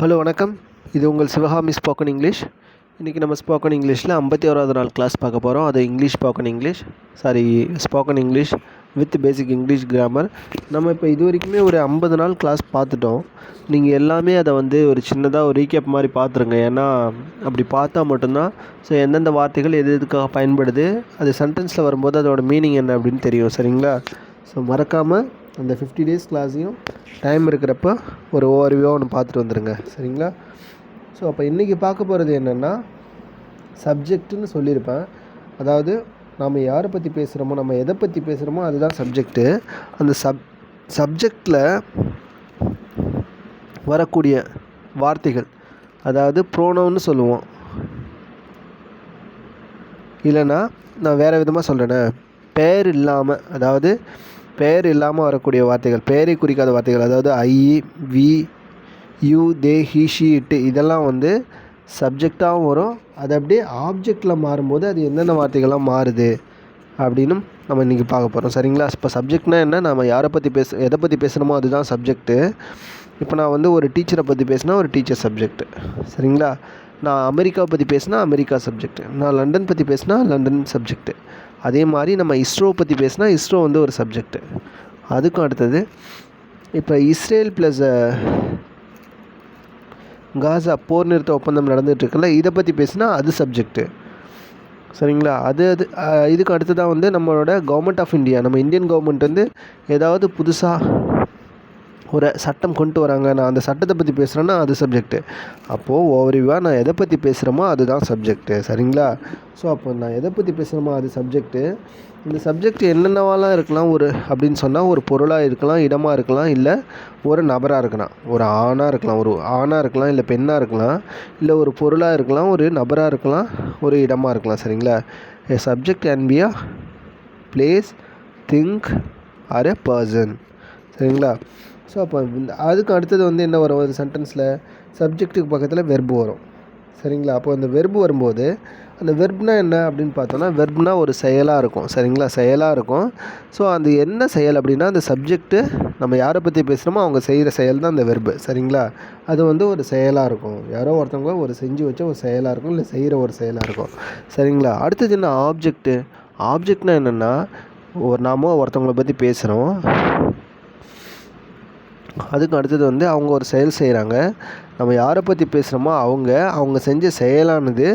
Hello வணக்கம். இது உங்கள் சிவகாமி ஸ்போக்கன் இங்கிலீஷ். இன்றைக்கி நம்ம ஸ்போக்கன் இங்கிலீஷில் 51வது நாள் கிளாஸ் பார்க்க போகிறோம். அது spoken English with basic English grammar. நம்ம இப்போ இது வரைக்குமே ஒரு 50 நாள் கிளாஸ் பார்த்துட்டோம். நீங்கள் எல்லாமே அதை ஒரு சின்னதாக ஒரு ரீகேப் மாதிரி பார்த்துருங்க. ஏன்னா அப்படி பார்த்தா மட்டும்தான் எந்தெந்த வார்த்தைகள் எதுக்காக பயன்படுது, அது சென்டென்ஸில் வரும்போது அதோட மீனிங் என்ன அப்படின்னு தெரியும். சரிங்களா? மறக்காமல் அந்த 50 டேஸ் கிளாஸையும் டைம் இருக்கிறப்ப ஒரு ஓவர்வியூவாக ஒன்று பார்த்துட்டு வந்துடுங்க. சரிங்களா? அப்போ இன்றைக்கி பார்க்க போகிறது என்னென்னா, சப்ஜெக்ட்டுன்னு சொல்லியிருப்பேன். அதாவது நாம் யாரை பற்றி பேசுகிறோமோ, நம்ம எதை பற்றி பேசுகிறோமோ அதுதான் சப்ஜெக்ட்டு. அந்த சப்ஜெக்டில் வரக்கூடிய வார்த்தைகள், அதாவது ப்ரோனவுன்னு சொல்லுவோம். இல்லைன்னா நான் வேறு விதமாக சொல்கிறேனே, பெயர் இல்லாமல் வரக்கூடிய வார்த்தைகள், பெயரை குறிக்காத வார்த்தைகள், அதாவது I, we, you, they, he, she, it, இதெல்லாம் சப்ஜெக்டாகவும் வரும். அது அப்படியே ஆப்ஜெக்டில் மாறும்போது அது எந்தெந்த வார்த்தைகள்லாம் மாறுது அப்படின்னு நம்ம இன்றைக்கி பார்க்க போகிறோம். சரிங்களா? இப்போ சப்ஜெக்ட்னால் என்ன, நம்ம எதை பற்றி பேசுகிறோமோ அதுதான் சப்ஜெக்ட்டு. இப்போ நான் ஒரு டீச்சரை பற்றி பேசினா ஒரு டீச்சர் சப்ஜெக்ட்டு. சரிங்களா? நான் அமெரிக்காவை பற்றி பேசினா அமெரிக்கா சப்ஜெக்ட்டு. நான் லண்டன் பற்றி பேசினா லண்டன் சப்ஜெக்ட்டு. அதே மாதிரி நம்ம இஸ்ரோ பற்றி பேசினா இஸ்ரோ ஒரு சப்ஜெக்ட்டு. அதுக்கும் அடுத்தது, இப்போ இஸ்ரேல் ப்ளஸ் காசா போர் நிறுத்த ஒப்பந்தம் நடந்துகிட்ருக்குல்ல, இதை பற்றி பேசினா அது சப்ஜெக்ட்டு. சரிங்களா? இதுக்கு அடுத்ததாக நம்மளோட கவர்மெண்ட் ஆஃப் இந்தியா, நம்ம இந்தியன் கவர்மெண்ட் ஏதாவது புதுசாக ஒரு சட்டம் கொண்டு வராங்க, நான் அந்த சட்டத்தை பற்றி பேசுகிறேன்னா அது சப்ஜெக்ட்டு. அப்போது ஓவரிவாக நான் எதை பற்றி பேசுகிறோமோ அதுதான் சப்ஜெக்ட்டு. சரிங்களா? அப்போ நான் எதை பற்றி பேசுகிறோமோ அது சப்ஜெக்ட்டு. இந்த சப்ஜெக்ட் என்னென்னவாலாம் இருக்கலாம் அப்படின்னு சொன்னால், ஒரு பொருளாக இருக்கலாம், இடமாக இருக்கலாம், இல்லை ஒரு நபராக இருக்கலாம். ஒரு ஆணாக இருக்கலாம், இல்லை பெண்ணாக இருக்கலாம், இல்லை ஒரு பொருளாக இருக்கலாம், ஒரு நபராக இருக்கலாம், ஒரு இடமாக இருக்கலாம். சரிங்களா? A subject can be a place, thing or a person. சரிங்களா? அப்போ அதுக்கு அடுத்தது என்ன வரும், ஒரு சென்டென்ஸில் சப்ஜெக்ட்டுக்கு பக்கத்தில் வெர்பு வரும். சரிங்களா? அப்போ அந்த வெர்பு வரும்போது, அந்த வெர்ப்னா என்ன அப்படின்னு பார்த்தோன்னா, வெர்ப்னா ஒரு செயலாக இருக்கும். சரிங்களா? செயலாக இருக்கும். அந்த என்ன செயல் அப்படின்னா, அந்த சப்ஜெக்ட்டு நம்ம யாரை பற்றி பேசுகிறோமோ அவங்க செய்கிற செயல் தான் அந்த வெர்பு. சரிங்களா? அது ஒரு செயலாக இருக்கும். யாரோ ஒருத்தவங்க ஒரு செஞ்சு வச்ச ஒரு செயலாக இருக்கும், இல்லை செய்கிற ஒரு செயலாக இருக்கும். சரிங்களா? அடுத்தது என்ன, ஆப்ஜெக்ட்டு. ஆப்ஜெக்ட்னா என்னென்னா, நாம ஒருத்தவங்களை பற்றி பேசுகிறோம், அதுக்கு அடுத்தது அவங்க ஒரு செயல் செய்கிறாங்க. நம்ம யாரை பற்றி பேசுகிறோமோ அவங்க செஞ்ச செயலானது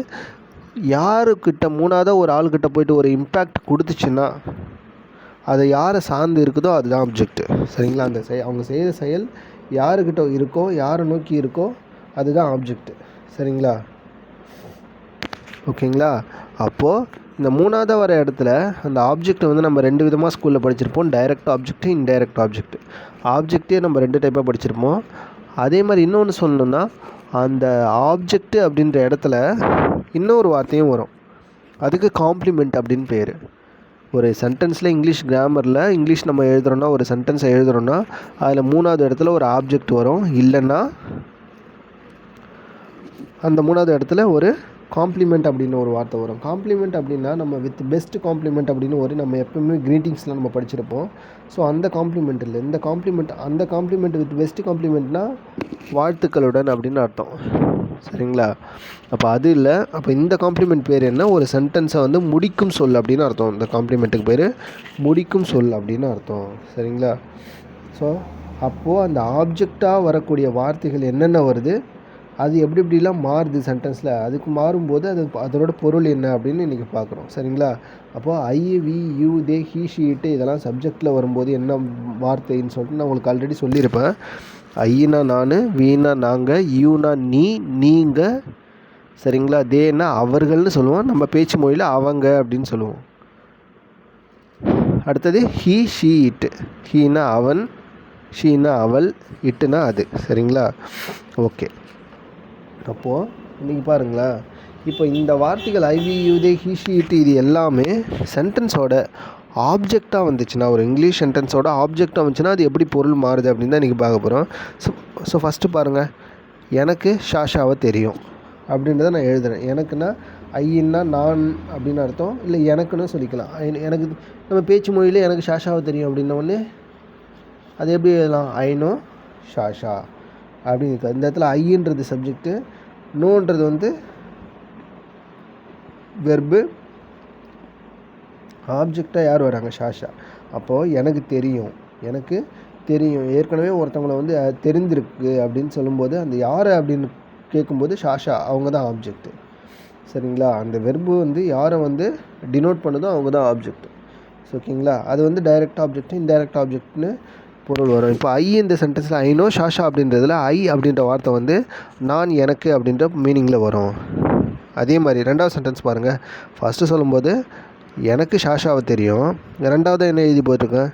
யாருக்கிட்ட, மூணாவதாக ஒரு ஆள்கிட்ட போய்ட்டு ஒரு இம்பேக்ட் கொடுத்துச்சுன்னா, அதை யாரை சார்ந்து இருக்குதோ அதுதான் ஆப்ஜெக்ட்டு. சரிங்களா? அந்த அவங்க செய்கிற செயல் யாருக்கிட்ட இருக்கோ, யாரை நோக்கி இருக்கோ அதுதான் ஆப்ஜெக்ட்டு. சரிங்களா? ஓகேங்களா? அப்போது இந்த மூணாவதாக வர இடத்துல அந்த ஆப்ஜெக்டை நம்ம 2 விதமாக ஸ்கூலில் படிச்சிருப்போம். Direct object, indirect object. ஆப்ஜெக்டே நம்ம 2 டைப்பாக படிச்சிருப்போம். அதே மாதிரி இன்னொன்று சொல்லணுன்னா, அந்த ஆப்ஜெக்ட்டு அப்படின்ற இடத்துல இன்னொரு வார்த்தையும் வரும். அதுக்கு காம்ப்ளிமெண்ட் அப்படின்னு பேர். ஒரு சென்டென்ஸில் இங்கிலீஷ் கிராமரில், இங்கிலீஷ் நம்ம எழுதுகிறோன்னா, ஒரு சென்டென்ஸை எழுதுகிறோன்னா அதில் 3வது இடத்துல ஒரு ஆப்ஜெக்ட் வரும். இல்லைன்னா அந்த 3வது இடத்துல ஒரு காம்ப்ளிமெண்ட் அப்படின்னு ஒரு வார்த்தை வரும். காம்ப்ளிமெண்ட் அப்படின்னா, நம்ம வித் பெஸ்ட் காம்ப்ளிமெண்ட் அப்படின்னு நம்ம எப்பவுமே க்ரீட்டிங்ஸ்லாம் நம்ம படிச்சிருப்போம். அந்த காம்ப்ளிமெண்ட் இல்லை, இந்த காம்ப்ளிமெண்ட். அந்த காம்ப்ளிமெண்ட் வித் பெஸ்ட் காம்ப்ளிமெண்ட்னா வாழ்த்துக்களுடன் அப்படின்னு அர்த்தம். சரிங்களா? அப்போ அது இல்லை. அப்போ இந்த காம்ப்ளிமெண்ட் பேர் என்ன, ஒரு சென்டென்ஸை முடிக்கும் சொல் அப்படின்னு அர்த்தம். இந்த காம்ப்ளிமெண்ட்டுக்கு பேர் முடிக்கும் சொல் அப்படின்னு அர்த்தம். சரிங்களா? அப்போது அந்த ஆப்ஜெக்டாக வரக்கூடிய வார்த்தைகள் என்னென்ன வருது, அது எப்படிலாம் மாறுது சென்டென்ஸில், அதுக்கு மாறும்போது அதோட பொருள் என்ன அப்படின்னு இன்றைக்கி பார்க்குறோம். சரிங்களா? அப்போது I, we, you, they, he, she, it, இதெல்லாம் சப்ஜெக்டில் வரும்போது என்ன வார்த்தைன்னு சொல்லிட்டு நான் உங்களுக்கு ஆல்ரெடி சொல்லியிருப்பேன். ஐனா நான், வீணா நாங்கள், யூனா நீ, நீங்கள். சரிங்களா? தேனா அவர்கள்னு சொல்லுவோம், நம்ம பேச்சு மொழியில் அவங்க அப்படின்னு சொல்லுவோம். அடுத்தது ஹி, ஷி, இட்டு. ஹீனா அவன், ஷீனா அவள், இட்டுனா அது. சரிங்களா? ஓகே. அப்போது இன்றைக்கி பாருங்களேன், இப்போ இந்த வார்த்தைகள் I, we, you, they, he, she, it, இது எல்லாமே சென்டென்ஸோட ஆப்ஜெக்டாக வந்துச்சுன்னா, ஒரு இங்கிலீஷ் சென்டென்ஸோட ஆப்ஜெக்டாக வந்துச்சுன்னா அது எப்படி பொருள் மாறுது அப்படின்னு தான் இன்றைக்கி பார்க்க போகிறோம். ஃபஸ்ட்டு பாருங்கள், எனக்கு ஷாஷாவை தெரியும் அப்படின்றத நான் எழுதுகிறேன். எனக்குன்னா ஐன்னா நான் அப்படின்னு அர்த்தம், இல்லை எனக்குன்னு சொல்லிக்கலாம். எனக்கு நம்ம பேச்சு மொழியில் எனக்கு ஷாஷாவை தெரியும் அப்படின்ன உடனே அது எப்படி எழுதலாம், ஐ நோ ஷாஷா. அப்படின்னு இருக்குது. இந்த இடத்துல ஐன்றது சப்ஜெக்ட்டு, நோன்றது வந்து வெர்பு, ஆப்ஜெக்டாக யார் வராங்க? ஷாஷா. அப்போது எனக்கு தெரியும் ஏற்கனவே ஒருத்தவங்களை வந்து தெரிந்திருக்கு அப்படின்னு சொல்லும்போது அந்த யார் அப்படின்னு கேட்கும்போது ஷாஷா அவங்க தான் ஆப்ஜெக்ட். சரிங்களா? அந்த வெர்பு வந்து யாரை வந்து டினோட் பண்ணுதோ அவங்க தான் ஆப்ஜெக்ட். ஓகேங்களா? அது வந்து டைரக்ட் ஆப்ஜெக்ட், இன்டைரக்ட் ஆப்ஜெக்ட்னு பொருள் வரும். இப்போ ஐ இந்த சென்டென்ஸில் ஐ நோ ஷாஷா அப்படின்றதுல ஐ அப்படின்ற வார்த்தை வந்து நான் எனக்கு அப்படின்ற மீனிங்கில் வரும். அதே மாதிரி ரெண்டாவது சென்டென்ஸ் பாருங்கள். ஃபஸ்ட்டு சொல்லும்போது எனக்கு ஷாஷாவை தெரியும், ரெண்டாவது என்ன எழுதி போட்டிருக்கேன்?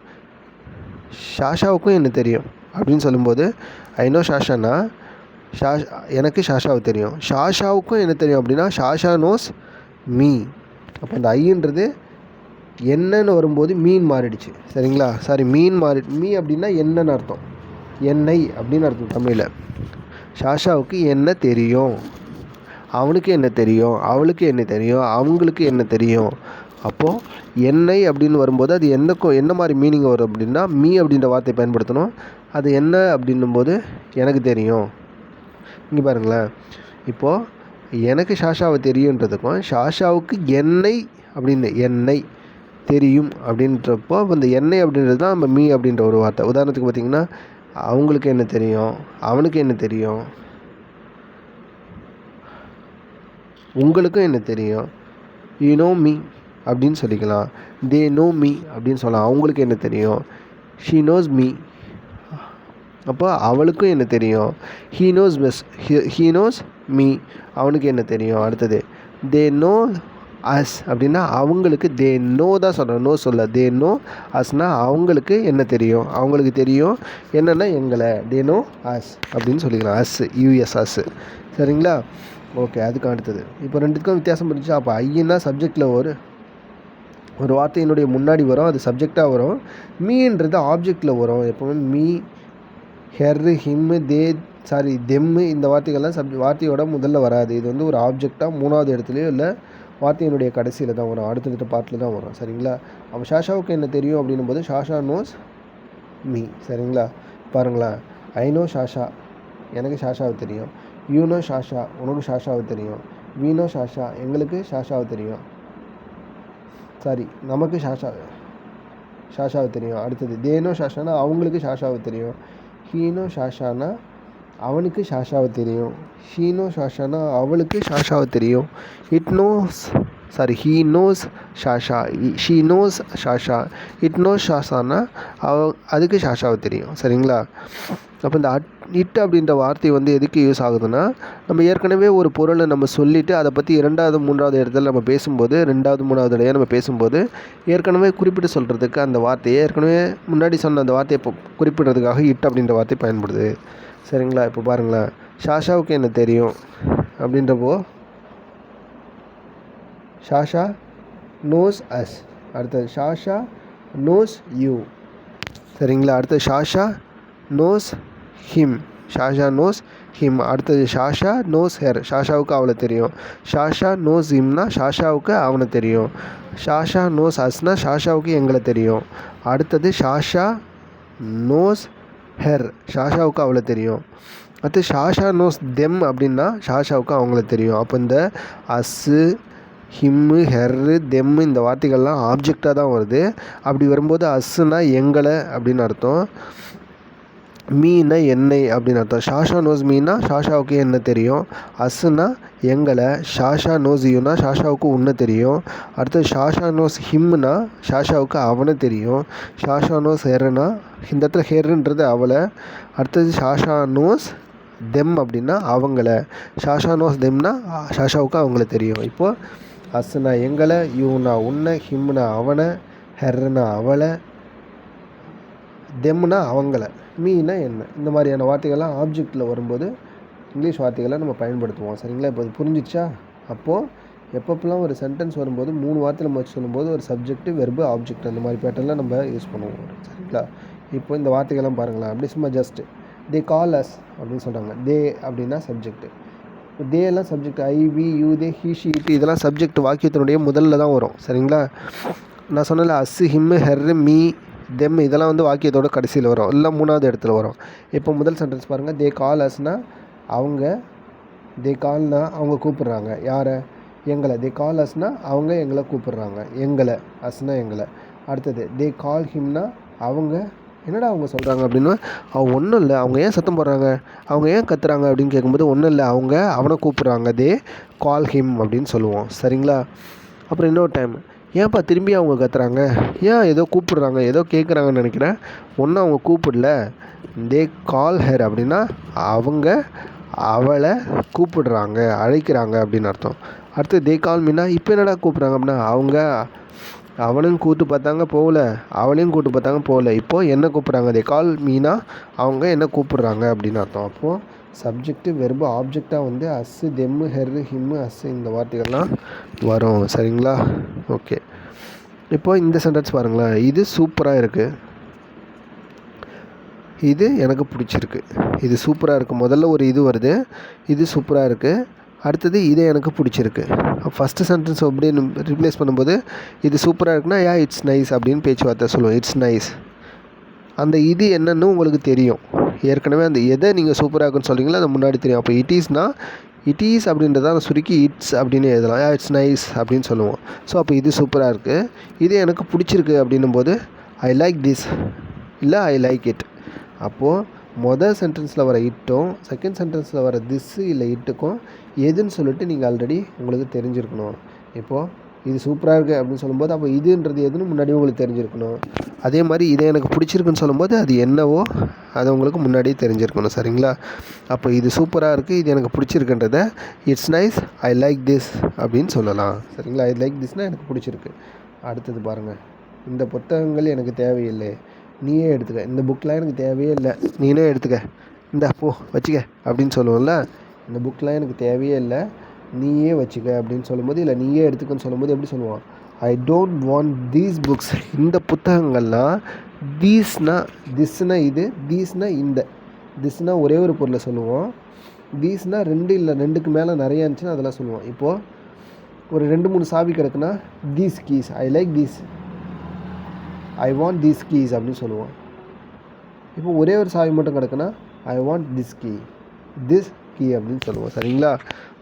ஷாஷாவுக்கும் என்ன தெரியும் அப்படின்னு சொல்லும்போது ஐ நோ ஷாஷானா எனக்கு ஷாஷாவை தெரியும், ஷாஷாவுக்கும் என்ன தெரியும் அப்படின்னா ஷாஷா நோஸ் மீ. அப்போ இந்த ஐன்றது என்னன்னு வரும்போது மீன் மாறிடுச்சு. சரிங்களா? சாரி, மீ அப்படின்னா என்னன்னு அர்த்தம், என்னை அப்படின்னு அர்த்தம் தமிழில். ஷாஷாவுக்கு என்ன தெரியும், அவனுக்கு என்ன தெரியும், அவளுக்கு என்ன தெரியும், அவங்களுக்கு என்ன தெரியும். அப்போது என்னை அப்படின்னு வரும்போது அது என்ன மாதிரி மீனிங் வரும் அப்படின்னா மீ அப்படின்ற வார்த்தையை பயன்படுத்தணும். அது என்ன அப்படின்னும்போது எனக்கு தெரியும். இங்கே பாருங்களேன், இப்போது எனக்கு ஷாஷாவை தெரியுன்றதுக்கும் ஷாஷாவுக்கு என்னை தெரியும் அப்படின்றப்போ இந்த எண்ணெய் அப்படின்றது தான் நம்ம மீ அப்படின்ற ஒரு வார்த்தை. உதாரணத்துக்கு பார்த்திங்கன்னா அவங்களுக்கு என்ன தெரியும், அவனுக்கு என்ன தெரியும், உங்களுக்கும் என்ன தெரியும், யூ நோ மீ அப்படின்னு சொல்லிக்கலாம். தே நோ மீ அப்படின்னு சொல்லலாம். அவங்களுக்கு என்ன தெரியும், ஷீ நோஸ் மீ. அப்போ அவளுக்கும் என்ன தெரியும், ஹீ நோஸ் மீ, அவனுக்கு என்ன தெரியும். அடுத்தது தே நோ அஸ் அப்படின்னா அவங்களுக்கு தே நோ தான் சொல்கிறேன், நோ சொல்ல. தே நோ அஸ்னா அவங்களுக்கு என்ன தெரியும், அவங்களுக்கு தெரியும் என்னென்னா எங்களை. தே நோ அஸ் அப்படின்னு சொல்லிக்கலாம். Use as. சரிங்களா? ஓகே. அதுக்கு அடுத்தது இப்போ ரெண்டுத்துக்கும் வித்தியாசம் புரிஞ்சுச்சா? அப்போ ஐயன்னா சப்ஜெக்டில் ஒரு வார்த்தையினுடைய முன்னாடி வரும், அது சப்ஜெக்டாக வரும். மீன்றது ஆப்ஜெக்டில் வரும். எப்போவுமே மீ, ஹெர், ஹிம், தெம்மு இந்த வார்த்தைகள்லாம் வார்த்தையோட முதல்ல வராது. இது வந்து ஒரு ஆப்ஜெக்டாக மூணாவது இடத்துலையோ இல்லை வார்த்தையினுடைய கடைசியில் தான் வரும், அடுத்தடுத்த பார்ட்டில் தான் வரும். சரிங்களா? அப்போ ஷாஷாவுக்கு என்ன தெரியும் அப்படின்னும் போது ஷாஷா நோஸ் மீ. சரிங்களா? பாருங்களேன், ஐ நோ ஷாஷா எனக்கு ஷாஷாவை தெரியும், யூ நோ ஷாஷா உனக்கு ஷாஷாவை தெரியும், வி நோ ஷாஷா எங்களுக்கு ஷாஷாவை தெரியும், நமக்கு ஷாஷாவை தெரியும். அடுத்தது தே நோ ஷாஷானா அவங்களுக்கு ஷாஷாவை தெரியும், ஹீ நோ ஷாஷானா அவனுக்கு ஷாஷாவை தெரியும், ஷீ நோ ஷாஷானா அவளுக்கு ஷாஷாவை தெரியும், he knows Shasha, she knows Shasha, it knows ஷாஷானா அதுக்கு ஷாஷாவை தெரியும். சரிங்களா? அப்போ இந்த இட் அப்படின்ற வார்த்தை வந்து எதுக்கு யூஸ் ஆகுதுன்னா, நம்ம ஏற்கனவே ஒரு பொருளை நம்ம சொல்லிவிட்டு அதை பற்றி இரண்டாவது மூன்றாவது இடத்துல நம்ம பேசும்போது, ரெண்டாவது மூணாவது இடையே நம்ம பேசும்போது ஏற்கனவே குறிப்பிட்டு சொல்கிறதுக்கு அந்த வார்த்தையை ஏற்கனவே முன்னாடி சொன்ன அந்த வார்த்தையை குறிப்பிடுறதுக்காக இட் அப்படின்ற வார்த்தை பயன்படுது. சரிங்களா? இப்போ பாருங்களேன், ஷாஷாவுக்கு என்ன தெரியும் அப்படின்றப்போ ஷாஷா நோஸ் அஸ். அடுத்தது ஷாஷா நோஸ் யூ. சரிங்களா? அடுத்தது ஷாஷா நோஸ் ஹிம். அடுத்தது ஷாஷா நோஸ் ஹெர். ஷாஷாவுக்கு அவளை தெரியும். ஷாஷா நோஸ் ஹிம்னா ஷாஷாவுக்கு அவனை தெரியும். ஷாஷா நோஸ் அஸ்னா ஷாஷாவுக்கு எங்களை தெரியும். அடுத்தது ஷாஷா நோஸ் ஹெர். ஷாஷாவுக்கு அவளை தெரியும். அடுத்து ஷாஷா நோஸ் தெம் அப்படின்னா ஷாஷாவுக்கு அவங்கள தெரியும். அப்போ இந்த அஸ்ஸு, ஹிம்மு, ஹெர்ரு, தெம்மு இந்த வார்த்தைகள்லாம் ஆப்ஜெக்டாக தான் வருது. அப்படி வரும்போது அஸ்ஸுனா எங்களை அப்படின்னு அர்த்தம், மீனா என்னை அப்படின்னு அர்த்தம். ஷாஷா நோஸ் மீனா ஷாஷாவுக்கு என்ன தெரியும், அஸ்ஸுனா எங்களை, ஷாஷா நோஸ் யூனா ஷாஷாவுக்கு உன்னை தெரியும். அடுத்தது ஷாஷா நோஸ் ஹிம்னா ஷாஷாவுக்கு அவனை தெரியும். ஷாஷா நோஸ் ஹெர்னா இந்த இடத்துல ஹெர்ன்றது அவளை. அடுத்தது ஷாஷா நோஸ் தெம் அப்படின்னா அவங்கள. ஷாஷா நோஸ் தெம்னா ஷாஷாவுக்கு அவங்கள தெரியும். இப்போது அஸ்னா எங்களை, யூனா உன்னை, ஹிம்னா அவனை, ஹெர்னா அவளை, தெம்னா அவங்கள, மீனா என்ன. இந்த மாதிரியான வார்த்தைகள்லாம் ஆப்ஜெக்டில் வரும்போது இங்கிலீஷ் வார்த்தைகளை நம்ம பயன்படுத்துவோம். சரிங்களா? இப்போ அது புரிஞ்சிச்சா? அப்போது எப்பப்பெல்லாம் ஒரு சென்டென்ஸ் வரும்போது 3 வார்த்தை நம்ம வச்சு சொல்லும்போது ஒரு சப்ஜெக்ட், வெர்பு, ஆப்ஜெக்ட் அந்த மாதிரி பேட்டர்னில் நம்ம யூஸ் பண்ணுவோம். சரிங்களா? இப்போ இந்த வார்த்தைகள்லாம் பாருங்களேன். அப்படி சும்மா ஜஸ்ட்டு தே கால் அஸ் அப்படின்னு சொல்கிறாங்க. தே அப்படின்னா சப்ஜெக்ட்டு. தே எல்லாம் subject. I, we, you, they, he, she, it இதெல்லாம் சப்ஜெக்ட் வாக்கியத்தினுடைய முதல்ல தான் வரும். சரிங்களா? நான் சொன்னல அஸ்ஸு, ஹிம்மு, ஹெர்ரு, மீ, தெம் இதெல்லாம் வந்து வாக்கியத்தோட கடைசியில் வரும், இல்லை 3வது இடத்துல வரும். இப்போ முதல் சென்டென்ஸ் பாருங்கள், தே கால் அஸ்னா அவங்க, தே கால்னா அவங்க கூப்பிட்றாங்க யாரை, எங்களை. தே கால் அஸ்னா அவங்க எங்களை கூப்பிட்றாங்க, எங்களை, அஸ்னா எங்களை. அடுத்தது தே கால் ஹிம்னா அவங்க, என்னடா அவங்க சொல்கிறாங்க அப்படின்னா, அவங்க ஒன்றும் இல்லை, அவங்க ஏன் சத்தம் போடுறாங்க, அவங்க ஏன் கத்துறாங்க அப்படின்னு கேட்கும்போது ஒன்றும் இல்லை, அவங்க அவனை கூப்பிட்றாங்க, தே கால் ஹிம் அப்படின்னு சொல்லுவோம். சரிங்களா? அப்புறம் இன்னொரு டைம், ஏன்ப்பா திரும்பி அவங்க கத்துறாங்க, ஏன் ஏதோ கூப்பிடுறாங்க, ஏதோ கேட்குறாங்கன்னு நினைக்கிறேன், ஒன்றும் அவங்க கூப்பிடல, தே கால் ஹெர் அப்படின்னா அவங்க அவளை கூப்பிடுறாங்க, அழைக்கிறாங்க அப்படின்னு அர்த்தம். அடுத்து தே கால் மீனா இப்போ என்னடா கூப்பிட்றாங்க அப்படின்னா, அவங்க அவனையும் கூப்பிட்டு பார்த்தாங்க போகல, அவளையும் கூப்பிட்டு பார்த்தாங்க போகல, இப்போது என்ன கூப்பிட்றாங்க, தே கால் மீனா அவங்க என்ன கூப்பிட்றாங்க அப்படின்னு அர்த்தம். அப்போது சப்ஜெக்ட்டு வெர்பு ஆப்ஜெக்டாக வந்து அஸ்ஸு தெம்மு ஹெர்ரு ஹிம்மு அஸ்ஸு இந்த வார்த்தைகள்லாம் வரும். சரிங்களா? ஓகே, இப்போது இந்த சென்டென்ஸ் பாருங்களேன், இது சூப்பராக இருக்குது, இது எனக்கு பிடிச்சிருக்கு, இது சூப்பராக இருக்குது. முதல்ல ஒரு இது வருது, இது சூப்பராக இருக்குது. அடுத்தது இது எனக்கு பிடிச்சிருக்கு. ஃபஸ்ட்டு சென்டென்ஸ் அப்படியே ரிப்ளேஸ் பண்ணும்போது இது சூப்பராக இருக்குன்னா இட்ஸ் நைஸ் அப்படின்னு பேச்சுவார்த்தை சொல்லுவோம், இட்ஸ் நைஸ். அந்த இது என்னன்னு உங்களுக்கு தெரியும் ஏற்கனவே, அந்த எதை நீங்கள் சூப்பராக இருக்குன்னு சொல்கிறீங்களோ அது முன்னாடி தெரியும். அப்போ இட் ஈஸ்னா இட் ஈஸ் அப்படின்றத சுருக்கி இட்ஸ் அப்படின்னு எழுதலாம், இட்ஸ் நைஸ் அப்படின்னு சொல்லுவோம். ஸோ அப்போ இது சூப்பராக இருக்குது, இது எனக்கு பிடிச்சிருக்கு அப்படின்னும் போது ஐ லைக் திஸ் இல்லை ஐ லைக் இட். அப்போது மொதல் சென்டென்ஸில் வர இட்டும் செகண்ட் சென்டென்ஸில் வர திஸ்ஸு இல்லை இட்டுக்கும் எதுன்னு சொல்லிட்டு நீங்கள் ஆல்ரெடி உங்களுக்கு தெரிஞ்சிருக்கணும். இப்போது இது சூப்பராக இருக்குது அப்படின்னு சொல்லும்போது அப்போ இதுன்றது எதுன்னு முன்னாடியே உங்களுக்கு தெரிஞ்சிருக்கணும். அதே மாதிரி இதை எனக்கு பிடிச்சிருக்குன்னு சொல்லும்போது அது என்னவோ அதை உங்களுக்கு முன்னாடியே தெரிஞ்சிருக்கணும். சரிங்களா? அப்போ இது சூப்பராக இருக்குது, இது எனக்கு பிடிச்சிருக்குன்றத it's nice I like this அப்படின்னு சொல்லலாம். சரிங்களா? ஐ லைக் திஸ்னால் எனக்கு பிடிச்சிருக்கு. அடுத்தது பாருங்கள், இந்த புத்தகங்கள் எனக்கு தேவையில்லை, நீயே எடுத்துக்க, இந்த புக்கெலாம் எனக்கு தேவையே இல்லை, நீனே எடுத்துக்க, இந்த போ வச்சுக்க அப்படின்னு சொல்லுவோம்ல. இந்த புக்கெலாம் எனக்கு தேவையே இல்லை, நீயே வச்சுக்க அப்படின்னு சொல்லும்போது, இல்லை நீயே எடுத்துக்கன்னு சொல்லும்போது எப்படி சொல்லுவான், ஐ டோன்ட் வாண்ட் தீஸ் புக்ஸ். இந்த புத்தகங்கள்லாம் தீஸ்னா திஸ்னா இது, தீஸ்னா இந்த, திஸ்னா ஒரே ஒரு பொருளை சொல்லுவோம், தீஸ்னா 2 இல்லை 2க்கு மேலே நிறையா இருந்துச்சுன்னா அதெல்லாம் சொல்லுவோம். இப்போது ஒரு 2-3 சாவி கிடக்குன்னா these keys, I like these, I want these keys அப்படின்னு சொல்லுவோம். இப்போ ஒரே ஒரு சாவி மட்டும் கிடக்குன்னா I want this key, this key அப்படின்னு சொல்லுவோம். சரிங்களா?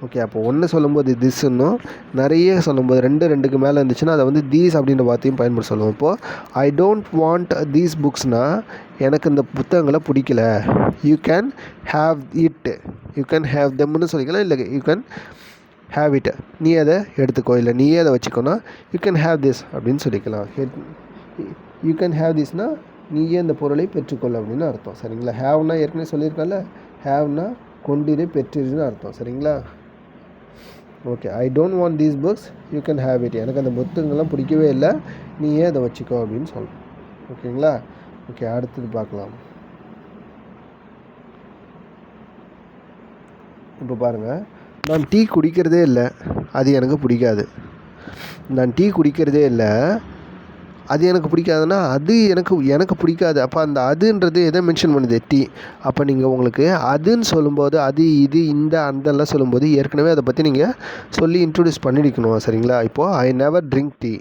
ஓகே, அப்போ ஒன்று சொல்லும்போது திஸ்ன்னும், நிறைய சொல்லும்போது 2க்கு மேலே இருந்துச்சுன்னா அதை வந்து தீஸ் அப்படின்ற வார்த்தையும் பயன்படுத்த சொல்லுவோம். இப்போது ஐ டோன்ட் வாண்ட் தீஸ் புக்ஸ்னால் எனக்கு இந்த புத்தகங்களை பிடிக்கல, you can have it, you can have தெம்னு சொல்லிக்கலாம், இல்லை யூ கேன் ஹேவ் இட், நீ அதை எடுத்துக்கோ, இல்லை நீயே அதை வச்சுக்கோன்னா யூ கேன் ஹேவ் திஸ் அப்படின்னு சொல்லிக்கலாம். யூ கேன் ஹேவ் திஸ்னா நீயே அந்த பொருளை பெற்றுக்கொள் அப்படின்னு அர்த்தம். சரிங்களா? ஹேவ்னா ஏற்கனவே சொல்லியிருக்கல, ஹேவ்னா கொண்டிரு பெற்றிருன்னு அர்த்தம். சரிங்களா? Okay, I don't want these books, you can have it, எனக்கு அந்த புத்தகங்கள்லாம் பிடிக்கவே இல்லை, நீயே அதை வச்சுக்கோ அப்படின்னு சொல்லணும். ஓகேங்களா? ஓகே, அடுத்தது பார்க்கலாம். இப்போ பாருங்கள், நான் டீ குடிக்கிறதே இல்லை, அது எனக்கு பிடிக்காது. நான் டீ குடிக்கிறதே இல்லை, அது எனக்கு பிடிக்காதுன்னா அது எனக்கு பிடிக்காது. அப்போ அந்த அதுன்றது எதை மென்ஷன் பண்ணுது, டீ. அப்போ நீங்கள் உங்களுக்கு அதுன்னு சொல்லும்போது அது இது இந்த அந்தெல்லாம் சொல்லும்போது ஏற்கனவே அதை பற்றி நீங்கள் சொல்லி இன்ட்ரடியூஸ் பண்ணியிருக்கணும். சரிங்களா? இப்போது ஐ நெவர் ட்ரிங்க் டீ,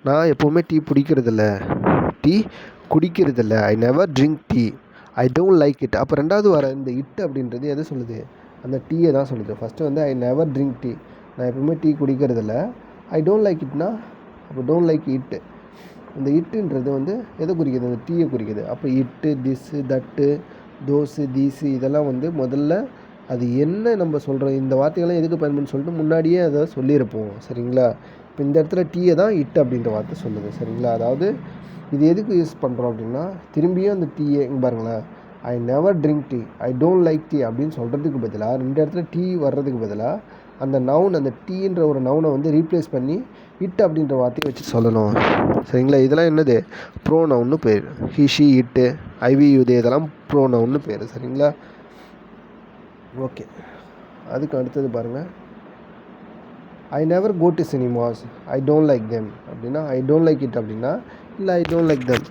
நான் எப்போவுமே டீ பிடிக்கிறதில்ல, டீ குடிக்கிறதில்ல, I never drink tea, I don't like it. அப்போ ரெண்டாவது வர இந்த இட் அப்படின்றது எதை சொல்லுது, அந்த டீயை தான் சொல்லுது. ஃபஸ்ட்டு வந்து ஐ நெவர் ட்ரிங்க் டீ, நான் எப்போவுமே டீ குடிக்கிறதில்ல. ஐ டோன்ட் லைக் இட்னா அப்போ டோன்ட் லைக் இட்டு, இந்த இட்டுன்றது வந்து எதை குறிக்குது, அந்த டீயை குறிக்குது. அப்போ இட்டு, திஸ்ஸு, தட்டு, தோசு, தீஸு இதெல்லாம் வந்து முதல்ல அது என்ன நம்ம சொல்கிறோம், இந்த வார்த்தைகள்லாம் எதுக்கு பயன்படுன்னு சொல்லிட்டு முன்னாடியே அதை சொல்லியிருப்போம். சரிங்களா? இப்போ இந்த இடத்துல டீயை தான் இட்டு அப்படின்ற வார்த்தை சொல்லுது. சரிங்களா? அதாவது இது எதுக்கு யூஸ் பண்ணுறோம் அப்படின்னா, திரும்பியும் அந்த டீயை இங்கே பாருங்களேன், ஐ never drink tea, I don't like tea அப்படின்னு சொல்கிறதுக்கு பதிலாக இந்த இடத்துல டீ வர்றதுக்கு பதிலாக அந்த நவுன், அந்த டீன்ற ஒரு நவுனை வந்து ரீப்ளேஸ் பண்ணி இட் அப்படின்ற வார்த்தையை வச்சு சொல்லணும். சரிங்களா? இதெல்லாம் என்னது, ப்ரோ நவுன்னு பேர். He, she, it, I we, you they இதெல்லாம் ப்ரோ நவுன்னு பேர். சரிங்களா? ஓகே, அதுக்கு அடுத்தது பாருங்கள், I never go to cinemas, I don't like them அப்படின்னா, ஐ டோன்ட் லைக் இட் அப்படின்னா, இல்லை ஐ டோன்ட் லைக் தெம்,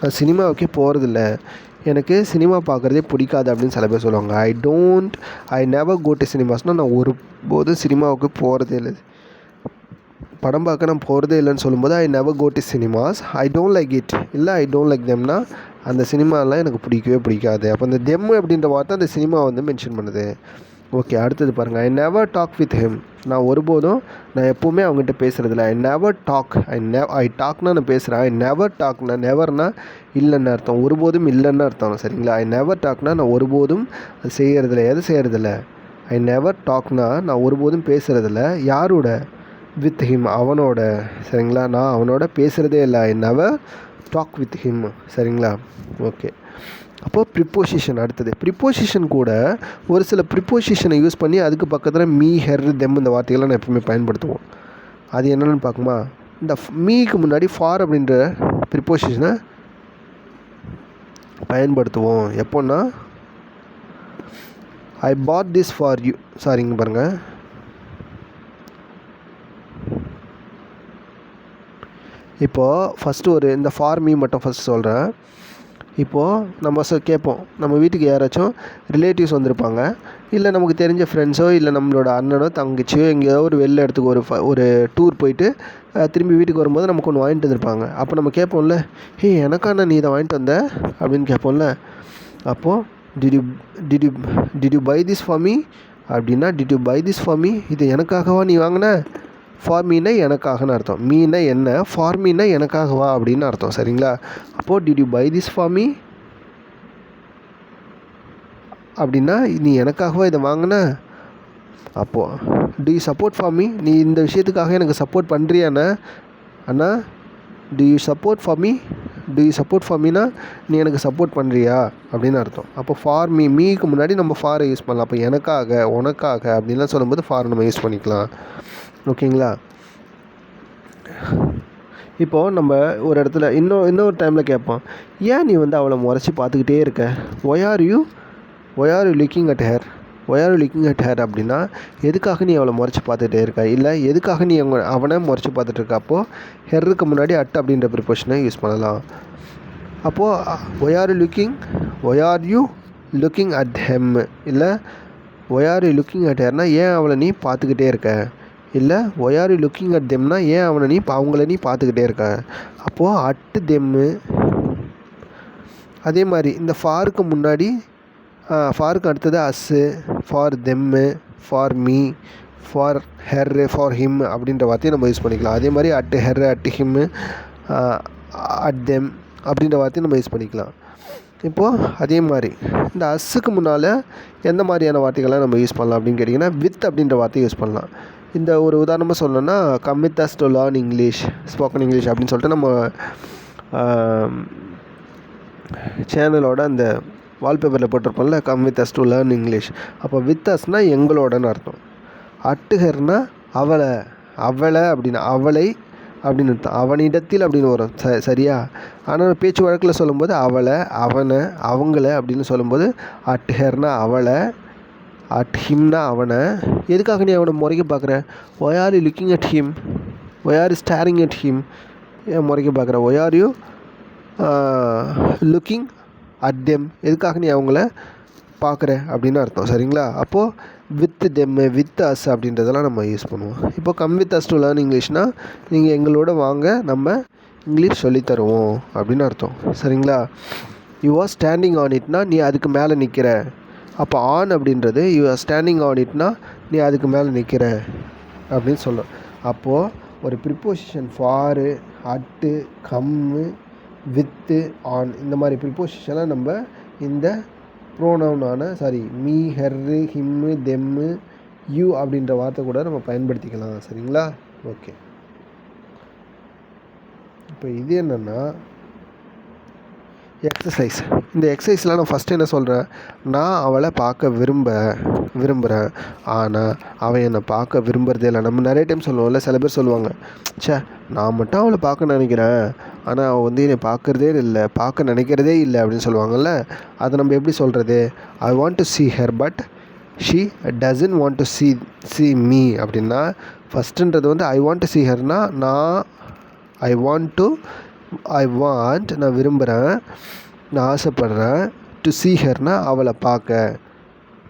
நான் சினிமாவுக்கே போகிறதில்ல, எனக்கு சினிமா பார்க்குறதே பிடிக்காது அப்படின்னு சில பேர் சொல்லுவாங்க. ஐ நெவர் கோ டு சினிமாஸ்னால் நான் ஒருபோதும் சினிமாவுக்கு போகிறதே இல்லை, படம் பார்க்க நான் போகிறதே இல்லைன்னு சொல்லும்போது I never go to cinemas, I don't like it, இல்லை ஐ டோன்ட் லைக் தெம்னா அந்த சினிமாலாம் எனக்கு பிடிக்கவே பிடிக்காது. அப்போ அந்த தெம் அப்படின்ற வார்த்தை அந்த சினிமா வந்து மென்ஷன் பண்ணுது. ஓகே, அடுத்தது பாருங்கள். I never talk with him, நான் ஒருபோதும் நான் எப்போவுமே அவங்ககிட்ட பேசுகிறதில்ல. ஐ நெவர் டாக், ஐ டாக்னா நான் பேசுகிறேன். ஐ நெவர் டாக்னா நெவர்னா இல்லைன்னு அர்த்தம், ஒருபோதும் இல்லைன்னு அர்த்தம். சரிங்களா? ஐ நெவர் டாக்னா நான் ஒருபோதும் அது செய்கிறதில்ல. எது செய்கிறதில்ல? ஐ நெவர் டாக்னா நான் ஒருபோதும் பேசுகிறதில்ல. யாரோட? வித் ஹிம், அவனோட. சரிங்களா? நான் அவனோட பேசுகிறதே இல்லை. I never talk with him. சரிங்களா? ஓகே, அப்போது ப்ரிப்போசிஷன். அடுத்தது ப்ரிப்போசிஷன் கூட ஒரு சில ப்ரிப்போசிஷனை யூஸ் பண்ணி அதுக்கு பக்கத்தில் மீ, ஹெர், தெம் இந்த வார்த்தைகள்லாம் நான் எப்பவுமே பயன்படுத்துவோம். அது என்னென்னு பார்க்குமா? இந்த மீக்கு முன்னாடி ஃபார் அப்படின்ற ப்ரிப்போசிஷனை பயன்படுத்துவோம். எப்போன்னா ஐ பாட் திஸ் ஃபார் யூ. சாரிங்க பாருங்கள், இப்போது ஃபஸ்ட்டு ஒரு இந்த ஃபார் மீ மட்டும் ஃபஸ்ட்டு சொல்கிறேன். இப்போது நம்ம கேட்போம், நம்ம வீட்டுக்கு யாராச்சும் ரிலேட்டிவ்ஸ் வந்திருப்பாங்க, இல்லை நமக்கு தெரிஞ்ச ஃப்ரெண்ட்ஸோ இல்லை நம்மளோட அண்ணனோ தங்கச்சியோ எங்கேயோ ஒரு வெளில இடத்துக்கு ஒரு டூர் போயிட்டு திரும்பி வீட்டுக்கு வரும்போது நமக்கு ஒன்று வாங்கிட்டு வந்திருப்பாங்க. அப்போ நம்ம கேட்போம்ல, ஹே எனக்காண்ணா நீ இதை வாங்கிட்டு வந்த அப்படின்னு கேட்போம்ல. அப்போது did you buy this for me அப்படின்னா, did you buy this for me, இது எனக்காகவா நீ வாங்கின? ஃபார் மீனா எனக்காகன்னு அர்த்தம், மீனா என்ன, ஃபார் மீனா எனக்காகவா அப்படின்னு அர்த்தம். சரிங்களா? அப்போது did you buy this for me அப்படின்னா நீ எனக்காகவா இதை வாங்கின. அப்போது do you support for me, நீ இந்த விஷயத்துக்காக எனக்கு சப்போர்ட் பண்ணுறியாண்ணா? அண்ணா do you support for me, do you support for மீனா நீ எனக்கு சப்போர்ட் பண்ணுறியா அப்படின்னு அர்த்தம். அப்போ ஃபார் மீ, மீக்கு முன்னாடி நம்ம ஃபாரை யூஸ் பண்ணலாம். அப்போ எனக்காக, உனக்காக அப்படின்லாம் சொல்லும்போது ஃபார் நம்ம யூஸ் பண்ணிக்கலாம். ஓகேங்களா? இப்போது நம்ம ஒரு இடத்துல இன்னொரு டைமில் கேட்போம், ஏன் நீ வந்து அவளை முறைச்சி பார்த்துக்கிட்டே இருக்க? Why are you looking at her, why are you looking at her அப்படின்னா எதுக்காக நீ அவளை முறைச்சி பார்த்துக்கிட்டே இருக்க, இல்லை எதுக்காக நீ அவனை முறைச்சி பார்த்துட்டு இருக்க. அப்போது ஹெர்ருக்கு முன்னாடி அட் அப்படின்ற ப்ரிப்போஷனை யூஸ் பண்ணலாம். அப்போது why are you looking at him, இல்லை why are you looking at ஹேர்னா ஏன் அவளை நீ பார்த்துக்கிட்டே இருக்க, இல்லை why are you looking at தெம்னா ஏன் அவங்கள நீ பார்த்துக்கிட்டே இருக்க. அப்போது அட்டு தெம்மு. அதே மாதிரி இந்த ஃபாருக்கு முன்னாடி ஃபாருக்கு அடுத்தது us, for them, for me, for her, for him அப்படின்ற வார்த்தையை நம்ம யூஸ் பண்ணிக்கலாம். அதே மாதிரி at her, at him, at them அப்படின்ற வார்த்தையை நம்ம யூஸ் பண்ணிக்கலாம். இப்போது அதே மாதிரி இந்த அஸ்ஸுக்கு முன்னால் எந்த மாதிரியான வார்த்தைகள்லாம் நம்ம யூஸ் பண்ணலாம் அப்படின்னு கேட்டிங்கன்னா, வித் அப்படின்ற வார்த்தையை யூஸ் பண்ணலாம். இந்த ஒரு உதாரணமாக சொல்லணும்னா, come with us to learn English, spoken English அப்படின்னு சொல்லிட்டு நம்ம சேனலோட அந்த வால்பேப்பரில் போட்டிருப்போம்ல, come with us to learn English. அப்போ வித் அஸ்னால் எங்களோடன்னு அர்த்தம். அட்டுஹர்னா அவளை அப்படின்னா அவளை அப்படின்னு அர்த்தம், அவனிடத்தில் அப்படின்னு வரும். சரியா? ஆனால் பேச்சு வழக்கில் சொல்லும்போது அவளை, அவனை, அவங்கள அப்படின்னு சொல்லும்போது அட்டுஹர்னா அவளை, அட் ஹிம்னா அவனை. எதுக்காக நீ அவனை முறைக்க பார்க்குற? Why are you looking at him, why are you staring at him, ஏன் முறைக்க பார்க்குற? Why are you looking at them, எதுக்காக நீ அவங்கள பார்க்குற அப்படின்னு அர்த்தம். சரிங்களா? அப்போது வித் தெம்மு, வித் அஸ் அப்படின்றதெல்லாம் நம்ம யூஸ் பண்ணுவோம். இப்போ come with us to learn இங்கிலீஷ்னால் நீங்கள் எங்களோட வாங்க, நம்ம இங்கிலீஷ் சொல்லித்தருவோம் அப்படின்னு அர்த்தம். சரிங்களா? யூ ஆர் ஸ்டாண்டிங் ஆன் இட்னா நீ அதுக்கு மேலே நிற்கிற. அப்போ ஆன் அப்படின்றது யூ ஆர் ஸ்டாண்டிங் ஆன் இட்னா நீ அதுக்கு மேலே நிற்கிற அப்படின்னு சொல்லும். அப்போது ஒரு preposition for, at, come, with, on இந்த மாதிரி ப்ரிப்போசிஷன்லாம் நம்ம இந்த ப்ரோனவுனான மீ, ஹெர்ரு, ஹிம்மு, தெம்மு, யூ அப்படின்ற வார்த்தை கூட நம்ம பயன்படுத்திக்கலாம். சரிங்களா? ஓகே, இப்போ இது என்னென்னா எக்ஸசைஸ். இந்த எக்ஸசைஸில் நான் ஃபஸ்ட்டு என்ன சொல்கிறேன், நான் அவளை பார்க்க விரும்புகிறேன், ஆனால் அவன் என்னை பார்க்க விரும்புகிறதே இல்லை. நம்ம நிறைய டைம் சொல்லுவோம்ல, சில பேர் சொல்லுவாங்க, நான் மட்டும் அவளை பார்க்க நினைக்கிறேன், ஆனால் அவள் வந்து என்னை பார்க்க நினைக்கிறதே இல்லை அப்படின்னு சொல்லுவாங்கள்ல. அதை நம்ம எப்படி சொல்கிறது? I want to see her but she doesn't want to see me அப்படின்னா, ஃபஸ்ட்டுன்றது வந்து ஐ வாண்ட் டு see herனா நான் விரும்புகிறேன், நான் ஆசைப்பட்றேன். டு see herனா அவளை பார்க்க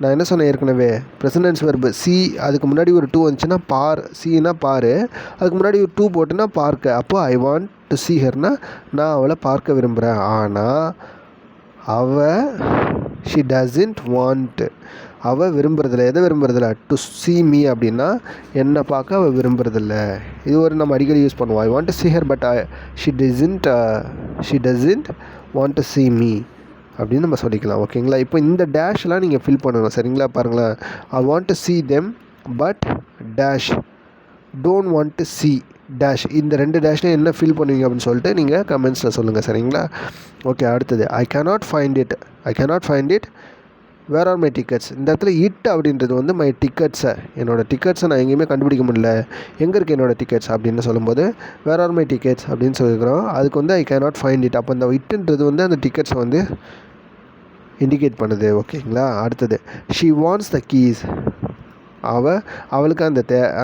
நான் என்ன சொன்னேன் ஏற்கனவே, ப்ரெசன்ட் வெர்பு சி அதுக்கு முன்னாடி ஒரு 2 வந்துச்சுன்னா பார், சீனா பாரு, அதுக்கு முன்னாடி ஒரு 2 போட்டுன்னா பார்க்க. அப்போது ஐ வாண்ட் டு see ஹர்னா நான் அவளை பார்க்க விரும்புகிறேன். ஆனால் ஷி டசன்ட் வாண்ட், அவள் விரும்புறதில்ல. எதை விரும்புறதில்ல? டு see me அப்படின்னா என்னை பார்க்க அவள் விரும்புறதில்ல. இது ஒரு நம்ம அடிக்கடி யூஸ் பண்ணுவோம். I want to see her but she doesn't want to see me அப்படின்னு நம்ம சொல்லிக்கலாம். ஓகேங்களா? இப்போ இந்த டேஷ்லாம் நீங்கள் ஃபில் பண்ணணும். சரிங்களா? பாருங்களேன், I want to see them but dash don't want to see dash. இந்த 2 டேஷ்லையும் என்ன ஃபில் பண்ணுவீங்க அப்படின்னு சொல்லிட்டு நீங்கள் கமெண்ட்ஸில் சொல்லுங்கள். சரிங்களா? ஓகே, அடுத்தது I cannot find it where are my tickets. இந்த இடத்துல இட் அப்படின்றது வந்து மை டிக்கெட்ஸை, என்னோடய டிக்கெட்ஸை நான் எங்கேயுமே கண்டுபிடிக்க முடியல, எங்கே இருக்குது என்னோடய டிக்கெட்ஸ் அப்படின்னு சொல்லும்போது வேர் ஆர் மை டிக்கெட்ஸ் அப்படின்னு சொல்லியிருக்கிறோம். அதுக்கு வந்து ஐ கேனாட் ஃபைண்ட் இட். அப்போ அந்த இட்டுன்றது வந்து அந்த டிக்கெட்ஸை வந்து இண்டிகேட் பண்ணுது. ஓகேங்களா? அடுத்தது ஷீ வாண்ட்ஸ் த கீஸ், அவளுக்கு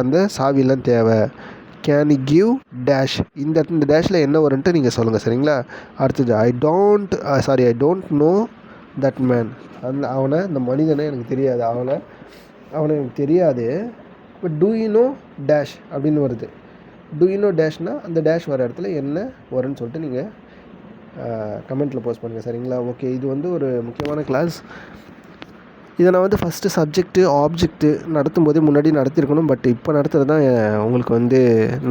அந்த சாவிலாம் தேவை. கேன் யூ கிவ் டேஷ், இந்த டேஷில் என்ன வரும்ன்ட்டு நீங்கள் சொல்லுங்கள். சரிங்களா? அடுத்தது I don't know that man, இந்த மனிதனை எனக்கு தெரியாது, அவனை எனக்கு தெரியாது. But do you know dash அப்படின்னு வருது. டூ யூ நோ டேஷ்னால் அந்த டேஷ் வர இடத்துல என்ன வரும்னு சொல்லிட்டு நீங்கள் கமெண்ட்டில் போஸ்ட் பண்ணுங்கள். சரிங்களா? ஓகே, இது வந்து ஒரு முக்கியமான கிளாஸ். இதை நான் வந்து ஃபஸ்ட்டு சப்ஜெக்ட்டு ஆப்ஜெக்ட்டு நடத்தும்போதே முன்னாடி நடத்தியிருக்கணும். பட் இப்போ நடத்துகிறது தான் உங்களுக்கு வந்து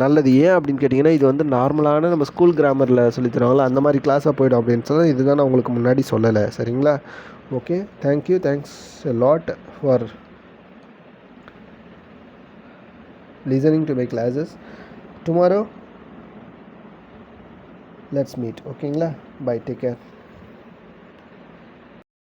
நல்லது. ஏன் அப்படின்னு கேட்டிங்கன்னா, இது வந்து நார்மலான நம்ம ஸ்கூல் கிராமரில் சொல்லி தருவாங்களா அந்த மாதிரி கிளாஸாக போய்டும் அப்படின்னு சொன்னால் இதுதான் நான் உங்களுக்கு முன்னாடி சொல்லலை. சரிங்களா? Okay, thank you, thanks a lot for listening to my classes. Tomorrow let's meet. ஓகேங்களா? Bye, take care.